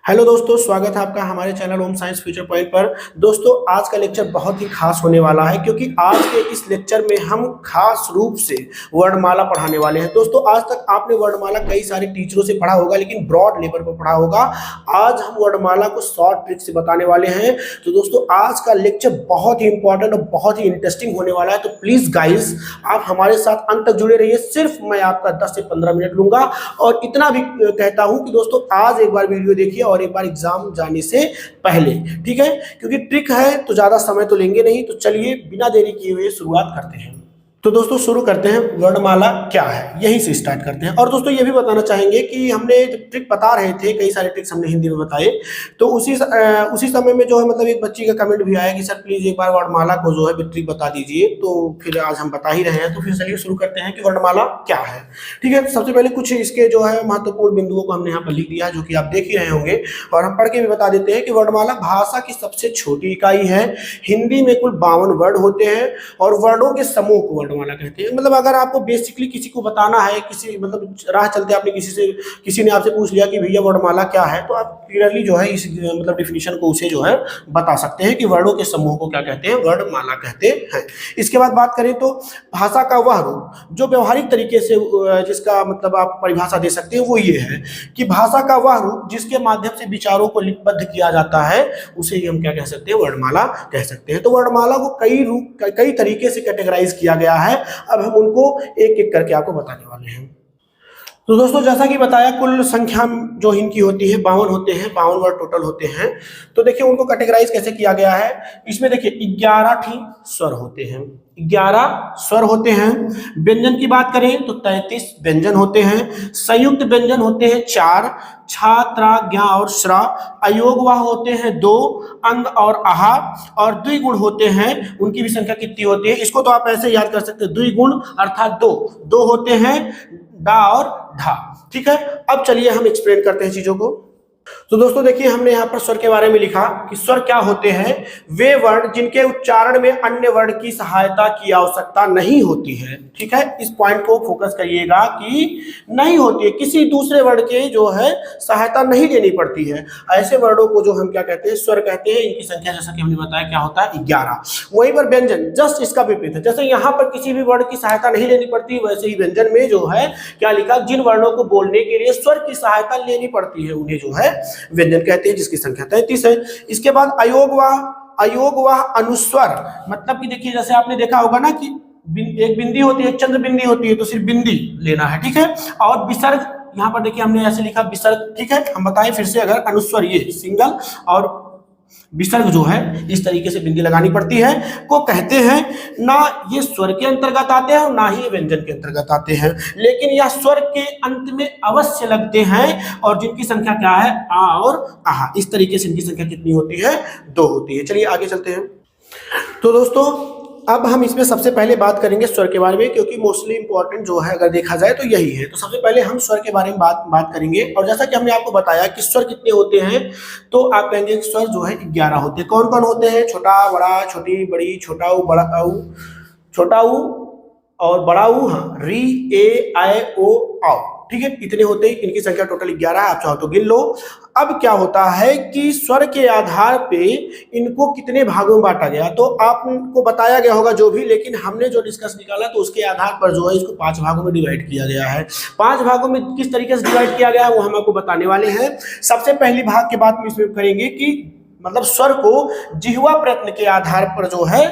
Hello दोस्तों, स्वागत है आपका हमारे channel home science future point पर। दोस्तों, आज का लेक्चर बहुत ही खास होने वाला है क्योंकि आज के इस लेक्चर में हम खास रूप से वर्णमाला पढ़ाने वाले हैं। दोस्तों, आज तक आपने वर्णमाला कई सारे टीचरों से पढ़ा होगा, लेकिन ब्रॉड लेवल पर पढ़ा होगा। आज हम वर्णमाला को शॉर्ट ट्रिक से बताने वाले हैं। तो दोस्तों, आज का लेक्चर बहुत ही इंपॉर्टेंट और बहुत ही इंटरेस्टिंग होने वाला है। तो प्लीज गाइज, आप हमारे साथ अंत तक जुड़े रहिए। सिर्फ मैं आपका 10 से 15 मिनट लूंगा और इतना भी कहता हूं कि दोस्तों आज एक बार वीडियो देखिए और एक बार एग्जाम जाने से पहले, ठीक है? क्योंकि ट्रिक है तो ज्यादा समय तो लेंगे नहीं। तो चलिए बिना देरी किए हुए शुरुआत करते हैं। तो दोस्तों शुरू करते हैं, वर्णमाला क्या है यहीं से स्टार्ट करते हैं। और दोस्तों ये भी बताना चाहेंगे कि हमने जब ट्रिक बता रहे थे, कई सारे ट्रिक्स हमने हिंदी में बताए, तो उसी समय में जो है मतलब एक बच्ची का कमेंट भी आया कि सर प्लीज एक बार वर्णमाला को जो है ट्रिक बता दीजिए। तो फिर आज हम बता ही रहे हैं, तो फिर चलिए शुरू करते हैं कि वर्णमाला क्या है। ठीक है, सबसे पहले कुछ इसके जो है महत्वपूर्ण बिंदुओं को हमने यहाँ पर लिख दिया, जो कि आप देख ही रहे होंगे। और हम पढ़ के भी बता देते हैं कि वर्णमाला भाषा की सबसे छोटी इकाई है। हिंदी में कुल 52 वर्ड होते हैं और वर्डों के समूह को वर्णमाला कहते हैं। मतलब अगर आपको बेसिकली किसी को बताना है, किसी मतलब राह चलते आपने किसी ने आपसे पूछ लिया कि भैया वर्णमाला क्या है, तो आप क्लियरली जो है इस मतलब डिफिनीशन को उसे जो है बता सकते हैं कि वर्डों के समूह को क्या कहते हैं, वर्णमाला कहते हैं। इसके बाद बात करें तो भाषा का वह रूप जो व्यवहारिक तरीके से जिसका मतलब आप परिभाषा दे सकते हैं वो ये है कि भाषा का वह रूप जिसके माध्यम से विचारों को लिपिबद्ध किया जाता है, उसे ही हम क्या कह सकते हैं, वर्णमाला कह सकते हैं। तो वर्णमाला को कई तरीके से कैटेगराइज किया गया है। अब हम उनको एक एक करके आपको बताने वाले हैं। तो दोस्तों जैसा कि बताया, कुल संख्या जो इनकी होती है 52 होते हैं, 52 वर्ड टोटल होते हैं। तो देखिए उनको कैटेगराइज कैसे किया गया है। इसमें देखिए 11 स्वर होते हैं, 11 स्वर होते हैं। व्यंजन की बात करें तो 33 व्यंजन होते हैं। संयुक्त व्यंजन होते हैं 4, छा, त्रा, ज्ञा और श्रा। अयोगवाह होते हैं 2, अंग और आहा। और द्विगुण होते हैं, उनकी भी संख्या कितनी होती है, इसको तो आप ऐसे याद कर सकते हैं, द्विगुण अर्थात दो होते हैं, डा और ढा। ठीक है, अब चलिए हम एक्सप्लेन करते हैं चीजों को। तो दोस्तों देखिए, हमने यहाँ पर स्वर के बारे में लिखा कि स्वर क्या होते हैं, वे वर्ण जिनके उच्चारण में अन्य वर्ण की सहायता की आवश्यकता नहीं होती है। ठीक है, इस पॉइंट को फोकस करिएगा कि नहीं होती है, किसी दूसरे वर्ण के जो है सहायता नहीं लेनी पड़ती है। ऐसे वर्णों को जो हम क्या कहते हैं, स्वर कहते हैं। इनकी संख्या जैसा कि हमने बताया क्या होता है, 11। वहीं पर व्यंजन जस्ट इसका विपरीत है। जैसे यहाँ पर किसी भी वर्ण की सहायता नहीं लेनी पड़ती, वैसे ही व्यंजन में जो है क्या लिखा, जिन वर्णों को बोलने के लिए स्वर की सहायता लेनी पड़ती है उन्हें जो है व्यंजन कहते हैं, जिसकी संख्या 33 है। इसके बाद अयोगवाह अनुस्वर, मतलब कि देखिए जैसे आपने देखा होगा ना कि एक बिंदी होती है, एक चंद्र बिंदी होती है, तो सिर्फ बिंदी लेना है। ठीक है, और विसर्ग यहाँ पर देखिए हमने ऐसे लिखा विसर्ग। ठीक है, हम बताएं फिर से, अगर अनुस्वर ये सिंगल और विसर्ग जो है इस तरीके से बिंदी लगानी पड़ती है, को कहते हैं। ना ये स्वर के अंतर्गत आते हैं और ना ही व्यंजन के अंतर्गत आते हैं, लेकिन यह स्वर के अंत में अवश्य लगते हैं। और जिनकी संख्या क्या है, आ और आहा। इस तरीके से इनकी संख्या कितनी होती है, 2 होती है। चलिए आगे चलते हैं। तो दोस्तों अब हम इसमें सबसे पहले बात करेंगे स्वर के बारे में, क्योंकि मोस्टली इंपॉर्टेंट जो है अगर देखा जाए तो यही है। तो सबसे पहले हम स्वर के बारे में बात करेंगे। और जैसा कि हमने आपको बताया कि स्वर कितने होते हैं, तो आप कहेंगे स्वर जो है 11 होते हैं। कौन कौन होते हैं, छोटा, बड़ा, छोटी, बड़ी, छोटा ऊ, बड़ा ऊ, छोटा ऊ और बड़ा ऊ, हाँ, री, ए, आई, ओ, आओ। ठीक है, इतने होते हैं। इनकी संख्या टोटल 11 है, आप चाहो तो गिन लो। अब क्या होता है कि स्वर के आधार पे इनको कितने भागों में बांटा गया, तो आपको बताया गया होगा जो भी, लेकिन हमने जो डिस्कस निकाला तो उसके आधार पर जो है इसको 5 भागों में डिवाइड किया गया है। 5 भागों में किस तरीके से डिवाइड किया गया है वो हम आपको बताने वाले हैं। सबसे पहली भाग के बाद में इसमें करेंगे कि मतलब स्वर को जिह्वा प्रयत्न के आधार पर जो है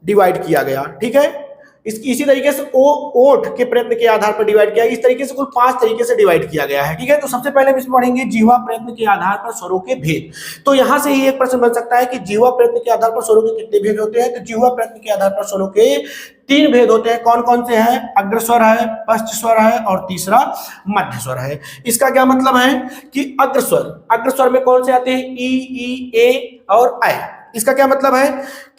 डिवाइड किया गया। ठीक है, इसी तरीके से ओठ के प्रयत्न के आधार पर डिवाइड किया। इस तरीके से कुल 5 तरीके से डिवाइड किया गया है। ठीक है, तो सबसे पहले हम इसमें पढ़ेंगे जिह्वा प्रयत्न के आधार पर स्वरों के भेद। तो यहां से ही एक प्रश्न बन सकता है कि जिह्वा प्रयत्न के आधार पर स्वरों के कितने भेद होते हैं। तो जिह्वा प्रयत्न के आधार पर स्वरों के 3 भेद होते हैं। कौन कौन से हैं, अग्रस्वर है, पश्च स्वर है और तीसरा मध्य स्वर है। इसका क्या मतलब है कि अग्रस्वर में कौन से आते हैं, ई, ए और ऐ। इसका क्या मतलब है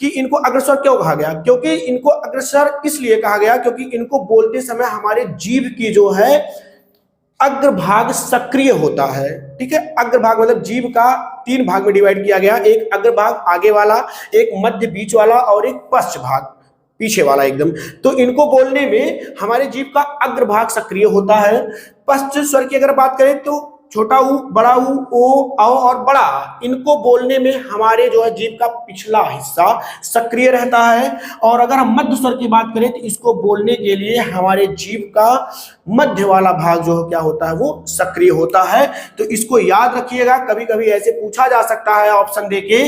कि इनको अग्रस्वर क्यों कहा गया, क्योंकि इनको अग्रस्वर इसलिए कहा गया क्योंकि इनको बोलते समय हमारे जीभ की जो है अग्रभाग सक्रिय होता है। ठीक है, अग्रभाग मतलब जीभ का 3 भाग में डिवाइड किया गया, एक अग्रभाग आगे वाला, एक मध्य बीच वाला और एक पश्च भाग पीछे वाला एकदम। तो इनको बोलने में हमारे जीभ का अग्रभाग सक्रिय होता है। पश्च स्वर की अगर बात करें तो छोटा ऊ, बड़ा ऊ, ओ, औ और बड़ा, इनको बोलने में हमारे जो है जीभ का पिछला हिस्सा सक्रिय रहता है। और अगर हम मध्य स्वर की बात करें तो इसको बोलने के लिए हमारे जीभ का मध्य वाला भाग जो क्या होता है वो सक्रिय होता है। तो इसको याद रखिएगा, कभी कभी ऐसे पूछा जा सकता है ऑप्शन देके,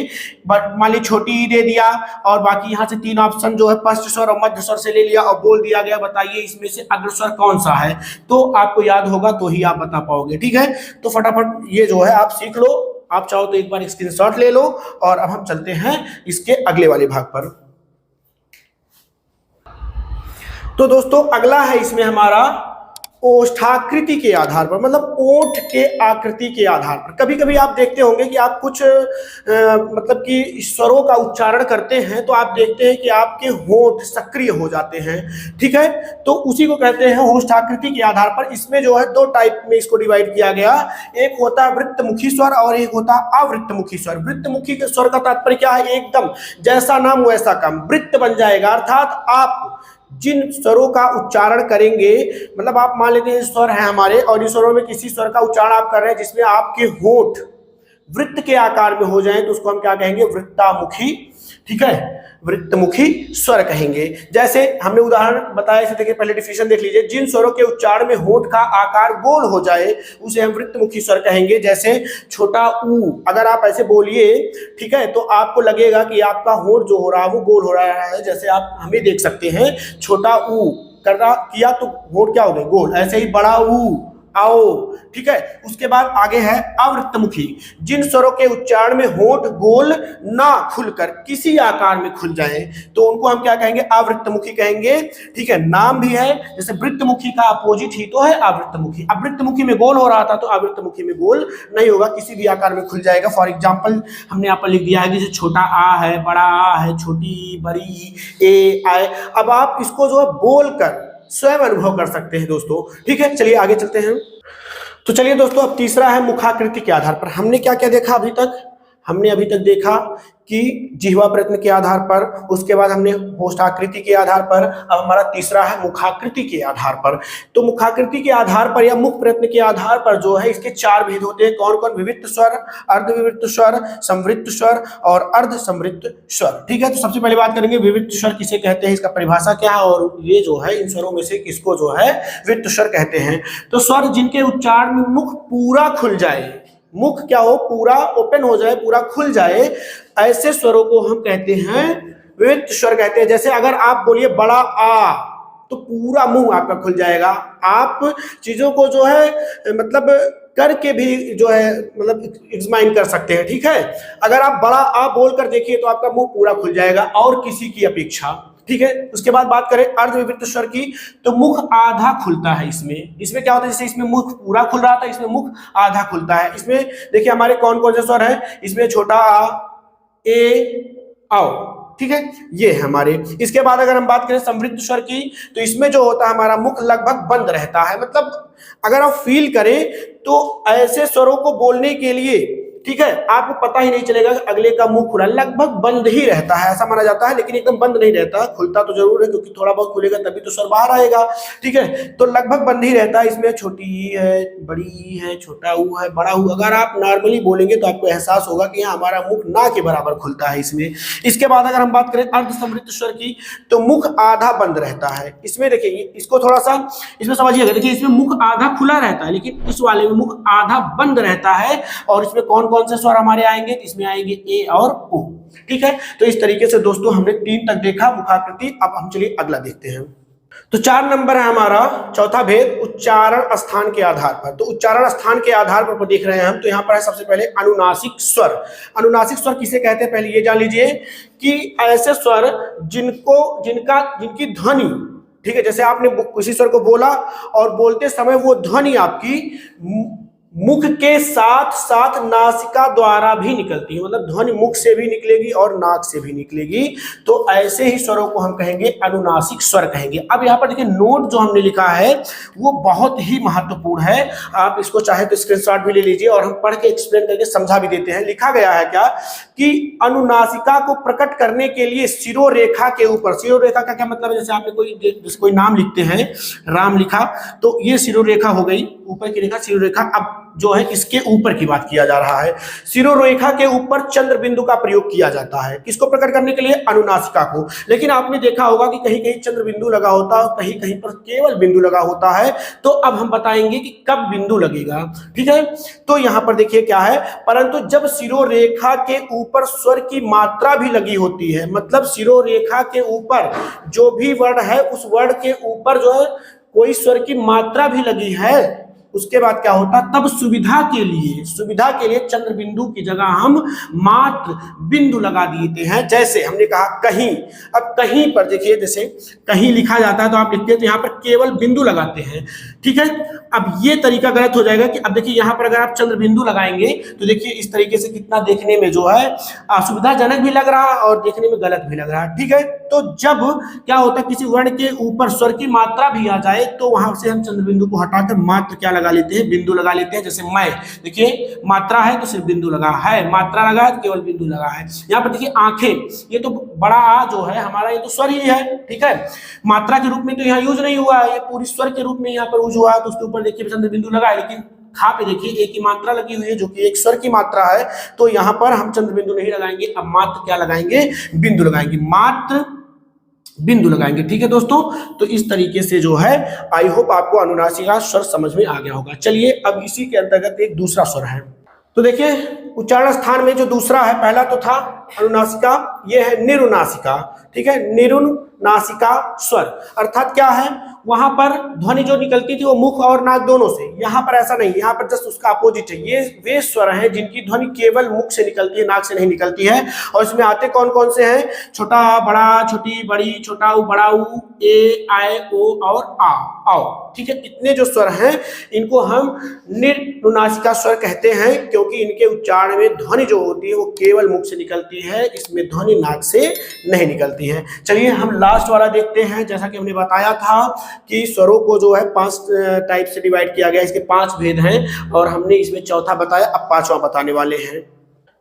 मान ली छोटी ई दे दिया और बाकी यहाँ से 3 ऑप्शन जो है स्पष्ट स्वर और मध्य स्वर से ले लिया और बोल दिया गया बताइए इसमें से अग्रस्वर कौन सा है, तो आपको याद होगा तो ही आप बता पाओगे। ठीक है, तो फटाफट ये जो है आप सीख लो। आप चाहो तो एक बार स्क्रीनशॉट ले लो और अब हम चलते हैं इसके अगले वाले भाग पर। तो दोस्तों अगला है इसमें हमारा ओष्ठाकृति के आधार पर, मतलब ओठ के आकृति के आधार पर। कभी कभी आप देखते होंगे कि आप कुछ मतलब कि स्वरों का उच्चारण करते हैं तो आप देखते हैं कि आपके होठ सक्रिय हो जाते हैं। ठीक है, तो उसी को कहते हैं ओष्ठाकृति के आधार पर। इसमें जो है 2 टाइप में इसको डिवाइड किया गया, एक होता है वृत्तमुखी स्वर और एक होता है अवृत्तमुखी स्वर। वृत्तमुखी के स्वर का तात्पर्य क्या है, एकदम जैसा नाम वैसा काम, वृत्त बन जाएगा, अर्थात आप जिन स्वरों का उच्चारण करेंगे, मतलब आप मान लेते हैं स्वर है हमारे और इस स्वरों में किसी स्वर का उच्चारण आप कर रहे हैं जिसमें आपके होठ वृत्त के आकार में हो जाए तो उसको हम क्या कहेंगे, वृत्तामुखी। ठीक है, वृत्तमुखी स्वर कहेंगे। जैसे हमने उदाहरण बताया, इसे देखिए, पहले डिफिनेशन देख लीजिए। जिन स्वरों के उच्चारण में होठ का आकार गोल हो जाए उसे हम वृत्तमुखी स्वर कहेंगे। जैसे छोटा ऊ, अगर आप ऐसे बोलिए, ठीक है, तो आपको लगेगा कि आपका होठ जो हो रहा है वो गोल हो रहा है। जैसे आप हमें देख सकते हैं, छोटा ऊ करना किया तो होठ क्या हो गए, गोल। ऐसे ही बड़ा ऊ, आओ। ठीक है, उसके बाद आगे है अवृत्तमुखी। जिन स्वरों के उच्चारण में होठ गोल ना खुलकर किसी आकार में खुल जाए तो उनको हम क्या कहेंगे, अवृत्तमुखी कहेंगे। ठीक है, नाम भी है, जैसे वृत्तमुखी का अपोजिट ही तो है अवृत्तमुखी। अवृत्तमुखी में गोल हो रहा था तो अवृत्तमुखी में गोल नहीं होगा, किसी भी आकार में खुल जाएगा। फॉर एग्जाम्पल हमने यहाँ पर लिख दिया है कि जैसे छोटा आ है, बड़ा आ है, छोटी बड़ी ए आए। अब आप इसको जो है बोलकर स्वयं अनुभव कर सकते हैं दोस्तों। ठीक है, चलिए आगे चलते हैं। तो चलिए दोस्तों, अब तीसरा है मुखाकृति के आधार पर। हमने क्या क्या देखा अभी तक, हमने अभी तक देखा कि जिह्वा प्रयत्न के आधार पर, उसके बाद हमने ओष्ठाकृति के आधार पर, अब हमारा तीसरा है मुखाकृति के आधार पर। तो मुखाकृति के आधार पर या मुख प्रयत्न के आधार पर जो है इसके 4 भेद होते हैं। कौन कौन, विवृत्त स्वर, अर्धविवृत्त स्वर, संवृत्त स्वर और अर्ध संवृत्त स्वर। ठीक है, तो सबसे पहले बात करेंगे विवृत्त स्वर किसे कहते हैं, इसका परिभाषा क्या है, और ये जो है इन स्वरों में से किसको जो है विवृत्त स्वर कहते हैं। तो स्वर जिनके उच्चारण में मुख पूरा खुल जाए, मुख क्या हो, पूरा ओपन हो जाए, पूरा खुल जाए, ऐसे स्वरों को हम कहते हैं विवृत्त स्वर कहते हैं। जैसे अगर आप बोलिए बड़ा आ तो पूरा मुंह आपका खुल जाएगा। आप चीजों को जो है मतलब करके भी जो है मतलब एग्जामिन कर सकते हैं। ठीक है, अगर आप बड़ा आ बोल कर देखिए तो आपका मुंह पूरा खुल जाएगा और किसी की अपेक्षा। ठीक है, उसके बाद बात करें अर्धविवृत्त स्वर की, तो मुख आधा खुलता है। इसमें क्या होता है, जैसे इसमें मुख पूरा खुल रहा था, इसमें मुख आधा खुलता है। इसमें देखिए हमारे कौन कौन से स्वर हैं, इसमें छोटा आ, ए, आओ। ठीक है, ये है हमारे। इसके बाद अगर हम बात करें संवृत्त स्वर की, तो इसमें जो होता है हमारा मुख लगभग बंद रहता है। मतलब अगर आप फील करें तो ऐसे स्वरों को बोलने के लिए, ठीक है, आपको पता ही नहीं चलेगा कि अगले का मुंह खुला, लगभग बंद ही रहता है, ऐसा माना जाता है। लेकिन एकदम बंद नहीं रहता, खुलता तो जरूर है क्योंकि थोड़ा बहुत खुलेगा तभी तो स्वर बाहर आएगा। ठीक है, तो लगभग बंद ही रहता है। इसमें छोटी ई है, बड़ी ई है, छोटा ऊ है, बड़ा ऊ। अगर आप नॉर्मली बोलेंगे तो आपको एहसास होगा कि यहाँ हमारा मुख ना के बराबर खुलता है इसमें। इसके बाद अगर हम बात करें अर्ध संवृत्त स्वर की, तो मुख आधा बंद रहता है। इसमें देखिए, इसको थोड़ा सा इसमें समझिएगा। देखिए इसमें मुख आधा खुला रहता है लेकिन इस वाले में मुख आधा बंद रहता है। और इसमें कौन कौन से स्वर हमारे आएंगे, इसमें आएंगे ए और ओ। ठीक है, तो इस तरीके से दोस्तों हमने 3 तक देखा मुखाकृति। अब हम चलिए अगला देखते हैं। तो 4 नंबर है हमारा चौथा भेद, उच्चारण स्थान के आधार पर। तो उच्चारण स्थान के आधार पर देख रहे हैं हम, तो यहाँ पर है सबसे पहले अनुनासिक स्वर। अनुनासिक स्वर किसे कहते हैं, पहले ये जान लीजिए कि ऐसे स्वर जिनकी ध्वनि, ठीक है, जैसे आपने किसी स्वर को बोला और बोलते समय वो ध्वनि आपकी मुख के साथ साथ नासिका द्वारा भी निकलती है। मतलब ध्वनि मुख से भी निकलेगी और नाक से भी निकलेगी। तो ऐसे ही स्वरों को हम कहेंगे अनुनासिक स्वर कहेंगे। अब यहाँ पर देखिए नोट जो हमने लिखा है वो बहुत ही महत्वपूर्ण है। आप इसको चाहे तो स्क्रीनशॉट भी ले लीजिए और हम पढ़ के एक्सप्लेन करके समझा भी देते हैं। लिखा गया है क्या कि अनुनासिका को प्रकट करने के लिए शिरोरेखा के ऊपर, शिरोरेखा का क्या मतलब है, जैसे आपने कोई नाम लिखते हैं, राम लिखा, तो ये शिरोरेखा हो गई ऊपर की रेखा शिरोरेखा। अब जो है इसके ऊपर की बात किया जा रहा है। शिरोरेखा के ऊपर चंद्र बिंदु का प्रयोग किया जाता है, किसको प्रकट करने के लिए? अनुनासिका को। लेकिन आपने देखा होगा कि कहीं कहीं चंद्र बिंदु लगा होता है, कहीं कहीं पर केवल बिंदु लगा होता है। तो अब हम बताएंगे कि कब बिंदु लगेगा, ठीक है। तो यहां पर देखिए क्या है, परंतु जब शिरोरेखा के ऊपर स्वर की मात्रा भी लगी होती है, मतलब शिरोरेखा के ऊपर जो भी वर्ण है उस वर्ण के ऊपर जो है कोई स्वर की मात्रा भी लगी है, उसके बाद क्या होता, तब सुविधा के लिए चंद्र बिंदु की जगह हम मात्र बिंदु लगा देते हैं। जैसे हमने कहा कहीं, अब कहीं पर देखिए जैसे कहीं लिखा जाता है तो आप लिखते हैं तो यहाँ पर केवल बिंदु लगाते हैं, ठीक है। अब ये तरीका गलत हो जाएगा कि अब देखिए यहाँ पर अगर आप चंद्र बिंदु लगाएंगे तो देखिए इस तरीके से कितना देखने में जो है असुविधाजनक भी लग रहा है और देखने में गलत भी लग रहा है, ठीक है। तो जब क्या होता है किसी वर्ण के ऊपर स्वर की मात्रा भी आ जाए तो वहां से हम चंद्र बिंदु को हटाकर मात्र क्या लगा लेते हैं, बिंदु लगा लेते हैं। जैसे मैं, देखिए मात्रा है तो सिर्फ बिंदु लगा है, मात्रा लगा है तो केवल बिंदु लगा है। यहाँ पर देखिए आंखें, ये तो बड़ा आ जो है हमारा ये तो स्वर ही है, ठीक है। मात्रा के रूप में तो यहाँ यूज नहीं हुआ है, ये पूरी स्वर के रूप में यहाँ पर यूज हुआ है, तो उसके ऊपर देखिए चंद्र बिंदु लगा है। लेकिन खा पे देखिए एक ही मात्रा लगी हुई है जो कि एक स्वर की मात्रा है, तो यहाँ पर हम चंद्र बिंदु नहीं लगाएंगे, अब मात्र क्या लगाएंगे, बिंदु लगाएंगे, मात्र बिंदु लगाएंगे, ठीक है दोस्तों। तो इस तरीके से जो है आई होप आपको अनुनासिका स्वर समझ में आ गया होगा। चलिए अब इसी के अंतर्गत एक दूसरा स्वर है, तो देखिए उच्चारण स्थान में जो दूसरा है, पहला तो था अनुनासिका, ये है निरुनासिका, ठीक है। निरुनासिका स्वर अर्थात क्या है, वहां पर ध्वनि जो निकलती थी वो मुख और नाक दोनों से, यहाँ पर ऐसा नहीं, यहाँ पर जस्ट उसका अपोजिट है। ये वे स्वर हैं जिनकी ध्वनि केवल मुख से निकलती है, नाक से नहीं निकलती है। और इसमें आते कौन कौन से हैं, छोटा बड़ा, छोटी बड़ी, छोटा ऊ बड़ा ऊ, ए आए ओ और आ आओ, ठीक है। इतने जो स्वर हैं इनको हम निरुनासिका स्वर कहते हैं, क्योंकि इनके उच्चारण में ध्वनि जो होती है वो केवल मुख से निकलती है, इसमें ध्वनि नाक से नहीं निकलती है। चलिए हम लास्ट वाला देखते हैं। जैसा कि हमने बताया था कि स्वरों को जो है 5 टाइप से डिवाइड किया गया, इसके 5 भेद हैं और हमने इसमें चौथा बताया, अब 5वां बताने वाले हैं।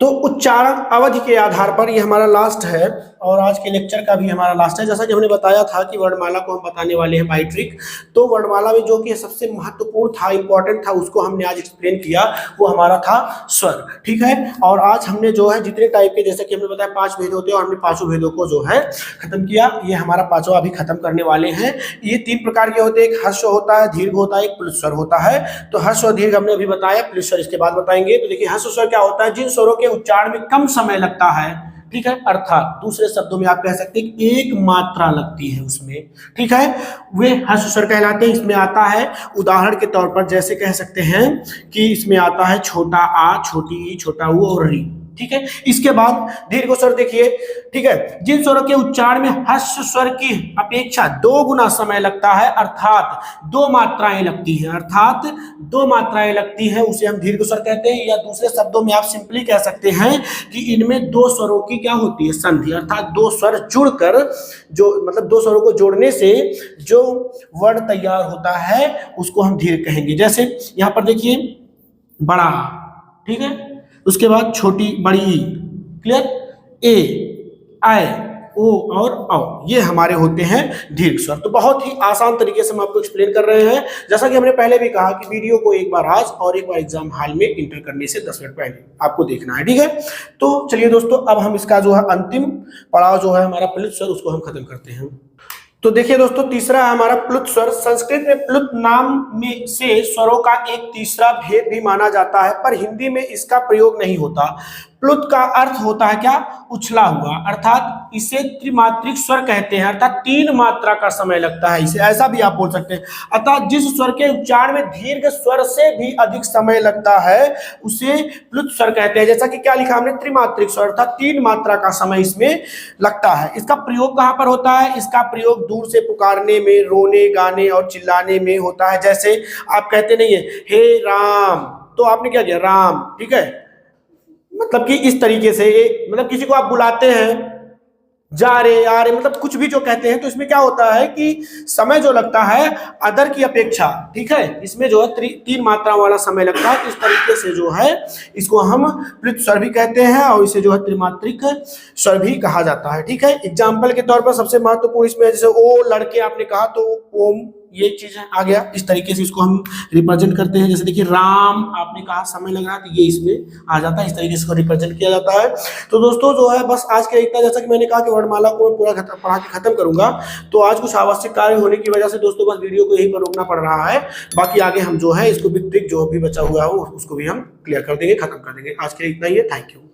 तो उच्चारण अवधि के आधार पर ये हमारा लास्ट है और आज के लेक्चर का भी हमारा लास्ट है। जैसा कि हमने बताया था कि वर्णमाला को हम बताने वाले हैं बाई ट्रिक, तो वर्णमाला में जो कि सबसे महत्वपूर्ण था, इंपॉर्टेंट था, उसको हमने आज एक्सप्लेन किया, वो हमारा था स्वर, ठीक है। और आज हमने जो है जितने टाइप के, जैसे कि हमने बताया 5 भेद होते हैं और हमने 5 भेदों को जो है खत्म किया। ये हमारा 5वां अभी खत्म करने वाले हैं। ये 3 प्रकार के होते हैं, एक हर्ष होता है, दीर्घ होता है, एक प्लुत स्वर होता है। तो हर्ष और दीर्घ हमने अभी बताया, प्लुत स्वर इसके बाद बताएंगे। तो देखिए हर्ष स्वर क्या होता है, जिन स्वरों के उच्चारण में कम समय लगता है, ठीक है, अर्थात दूसरे शब्दों में आप कह सकते हैं कि एक मात्रा लगती है उसमें, ठीक है, वे हर्ष स्वर कहलाते हैं। इसमें आता है उदाहरण के तौर पर, जैसे कह सकते हैं कि इसमें आता है छोटा आ, छोटी ई, छोटा ऊ और री, ठीक है। इसके बाद दीर्घ स्वर देखिए, ठीक है, जिन स्वरों के उच्चारण में हर्ष स्वर की अपेक्षा 2 गुना समय लगता है, अर्थात 2 मात्राएं लगती हैं, उसे हम दीर्घ स्वर कहते हैं। या दूसरे शब्दों में आप सिंपली कह सकते हैं कि इनमें 2 स्वरों की क्या होती है, संधि, अर्थात 2 स्वर जुड़कर जो, मतलब 2 स्वरों को जोड़ने से जो वर्ण तैयार होता है उसको हम दीर्घ कहेंगे। जैसे यहां पर देखिए बड़ा, ठीक है, उसके बाद छोटी बड़ी ई, क्लियर, ए आए ओ और औ, ये हमारे होते हैं दीर्घ स्वर। तो बहुत ही आसान तरीके से हम आपको एक्सप्लेन कर रहे हैं। जैसा कि हमने पहले भी कहा कि वीडियो को एक बार आज और एक बार एग्जाम हॉल में इंटर करने से 10 मिनट पहले आपको देखना है, ठीक है। तो चलिए दोस्तों, अब हम इसका जो है अंतिम पड़ाव जो है हमारा प्लुत स्वर, उसको हम खत्म करते हैं। तो देखिए दोस्तों, तीसरा है हमारा प्लुत स्वर। संस्कृत में प्लुत नाम में से स्वरों का एक तीसरा भेद भी माना जाता है, पर हिंदी में इसका प्रयोग नहीं होता। प्लुत का अर्थ होता है क्या, उछला हुआ, अर्थात इसे त्रिमात्रिक स्वर कहते हैं, अर्थात 3 मात्रा का समय लगता है इसे, ऐसा भी आप बोल सकते हैं। अर्थात जिस स्वर के उच्चारण में दीर्घ स्वर से भी अधिक समय लगता है उसे प्लुत स्वर कहते हैं। जैसा कि क्या लिखा हमने, त्रिमात्रिक स्वर, अर्थात 3 मात्रा का समय इसमें लगता है। इसका प्रयोग कहां पर होता है, इसका प्रयोग दूर से पुकारने में, रोने गाने और चिल्लाने में होता है। जैसे आप कहते नहीं है हे राम, तो आपने क्या किया, राम, ठीक है, मतलब कि इस तरीके से, मतलब किसी को आप बुलाते हैं, जा रे आ रे, मतलब कुछ भी जो कहते हैं, तो इसमें क्या होता है कि समय जो लगता है अदर की अपेक्षा, ठीक है, इसमें जो है 3 मात्रा वाला समय लगता है। इस तरीके से जो है इसको हम प्लुत स्वर भी कहते हैं और इसे जो है त्रिमात्रिक स्वर भी कहा जाता है, ठीक है। एग्जाम्पल के तौर पर सबसे महत्वपूर्ण इसमें, जैसे ओ लड़के आपने कहा तो ओम ये चीज आ गया। इस तरीके से इसको हम रिप्रेजेंट करते हैं। जैसे देखिए राम, आपने कहा समय लग रहा है, तो ये इसमें आ जाता है। इस तरीके से इसको रिप्रेजेंट किया जाता है। तो दोस्तों जो है बस आज के इतना, जैसा कि मैंने कहा कि वर्णमाला को मैं पूरा पढ़ा के खत्म करूंगा, तो आज कुछ आवश्यक कार्य होने की वजह से दोस्तों बस वीडियो को यहीं पर रोकना पड़ रहा है। बाकी आगे हम जो है इसको भी ट्रिक जो भी बचा हुआ हो उसको भी हम क्लियर कर देंगे, खत्म कर देंगे। आज के लिए इतना ही है। Thank you.